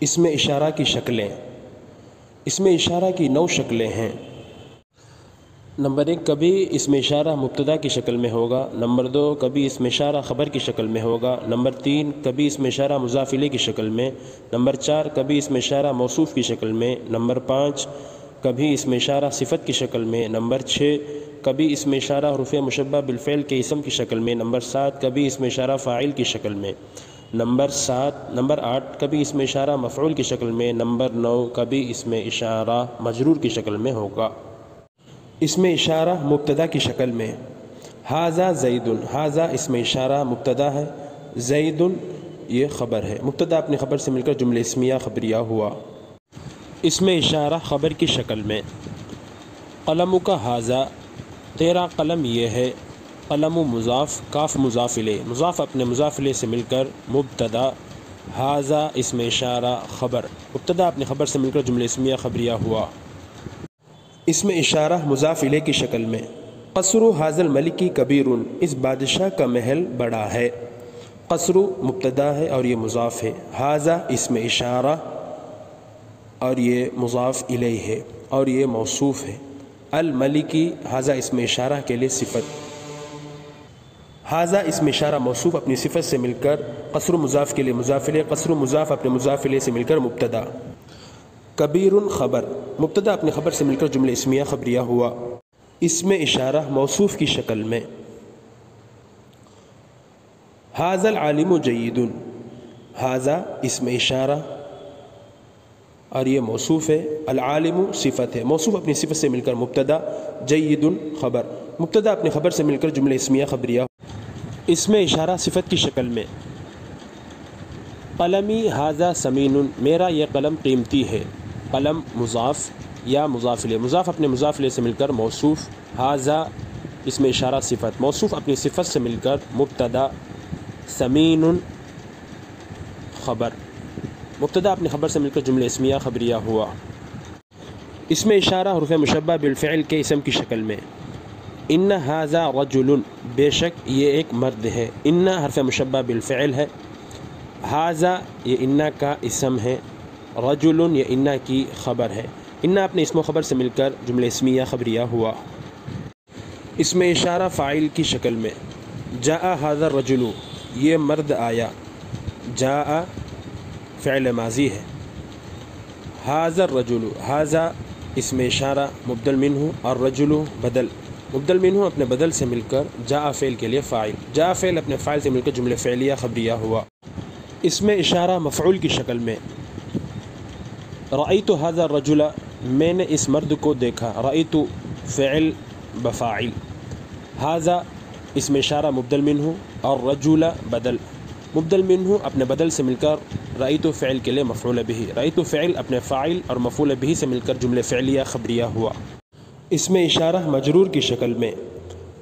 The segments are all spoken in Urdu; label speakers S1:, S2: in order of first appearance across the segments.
S1: اس میں اشارہ کی شکلیں، اس میں اشارہ کی 9 شکلیں ہیں۔ نمبر 1، کبھی اس میں اشارہ مبتدا کی شکل میں ہوگا۔ نمبر 2، کبھی اس میں اشارہ خبر کی شکل میں ہوگا۔ نمبر 3، کبھی اس میں اشارہ مضاف الیہ کی شکل میں۔ نمبر 4، کبھی اس میں اشارہ موصوف کی شکل میں۔ نمبر 5، کبھی اس میں اشارہ صفت کی شکل میں۔ نمبر 6، کبھی اس میں اشارہ حروف مشبہ بالفعل کے اسم کی شکل میں۔ نمبر 7، کبھی اس میں اشارہ فاعل کی شکل میں۔ نمبر 8، کبھی اس میں اشارہ مفعول کی شکل میں۔ نمبر 9، کبھی اس میں اشارہ مجرور کی شکل میں ہوگا۔ اس میں اشارہ مبتدا کی شکل میں، ھذا زید، ھذا اس میں اشارہ مبتدا ہے، زید یہ خبر ہے، مبتدا اپنی خبر سے مل کر جملہ اسمیہ خبریہ ہوا۔ اس میں اشارہ خبر کی شکل میں، قلم کا ھذا، تیرا قلم یہ ہے، قلم مضاف، کاف مضاف الیہ، مضاف اپنے مضاف الیہ سے مل کر مبتدا، ھذا اس میں اشارہ خبر، مبتدا اپنی خبر سے مل کر جملہ اسمیہ خبریہ ہوا۔ اس میں اشارہ مضاف الیہ کی شکل میں، قصر ھذا الملک کبیر، اس بادشاہ کا محل بڑا ہے۔ قصر مبتدا ہے اور یہ مضاف ہے، ھذا اس میں اشارہ اور یہ مضاف الیہ ہے اور یہ موصوف ہے۔ الملکی، ھذا اس میں اشارہ کے لیے صفت، ھذا اس میں اشارہ موصوف اپنی صفت سے مل کر، قصر مضاف کے لیے مضاف الیہ، قصر مضاف اپنے مضاف الیہ سے مل کر مبتدا، کبیر خبر، مبتدا اپنی خبر سے مل کر جملہ اسمیہ خبریہ ہوا۔ اس میں اشارہ موصوف کی شکل میں، ھذا العالم جید، ھذا اس میں اشارہ اور یہ موصوف ہے، العالم صفت ہے، موصوف اپنی صفت سے مل کر مبتدا، جید خبر، مبتدا اپنی خبر سے مل کر جملہ اسمیہ خبریہ۔ اس میں اشارہ صفت کی شکل میں، قلمی ھذا ثمین، میرا یہ قلم قیمتی ہے، قلم مضاف یا مضاف الیہ، مضاف اپنے مضاف الیہ سے مل کر موصوف، ھذا اس میں اشارہ صفت، موصوف اپنی صفت سے مل کر مبتدا، ثمین خبر، مبتدا اپنی خبر سے مل کر جملہ اسمیہ خبریہ ہوا۔ اس میں اشارہ حروف مشبہ بالفعل کے اسم کی شکل میں، ان ھذا رجل، بے شک یہ ایک مرد ہے، ان حرف مشبہ بالفعل ہے، ھذا یہ ان کا اسم ہے، رجل یہ ان کی خبر ہے، ان اپنے اسم و خبر سے مل کر جملہ اسمیہ خبریہ ہوا۔ اس میں اشارہ فاعل کی شکل میں، جاء ھذا الرجل، یہ مرد آیا، جاء فعل ماضی ہے، ھذا الرجل، ھذا اس میں اشارہ مبدل منہ، الرجل بدل، مبدل منہ اپنے بدل سے مل کر جاء فعل کے لیے فاعل، جاء فعل اپنے فاعل سے مل کر جملہ فعلیہ خبریہ ہوا۔ اس میں اشارہ مفعول کی شکل میں، رأیت ھذا الرجل، میں نے اس مرد کو دیکھا، رأیت فعل بفاعل، ھذا اس میں اشارہ مبدل منہ، الرجل بدل، مبدل منہ اپنے بدل سے مل کر رأیت فعل کے لیے مفعول بہ، رأیت فعل اپنے فاعل اور مفعول بہ سے مل کر جملہ فعلیہ خبریہ ہوا۔ اس میں اشارہ مجرور کی شکل میں،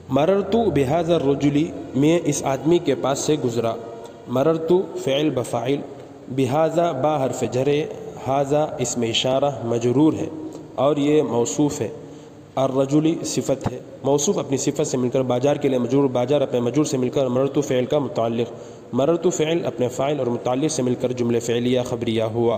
S1: مررت بھذا الرجل، میں اس آدمی کے پاس سے گزرا، مررت فعل بفاعل، بھذا با حرف جر، ھذا اس میں اشارہ مجرور ہے اور یہ موصوف ہے، الرجل صفت ہے، موصوف اپنی صفت سے مل کر باجار کے لیے مجرور، باجار اپنے مجرور سے مل کر مررت فعل کا متعلق، مررت فعل اپنے فاعل اور متعلق سے مل کر جملہ فعلیہ خبریہ ہوا۔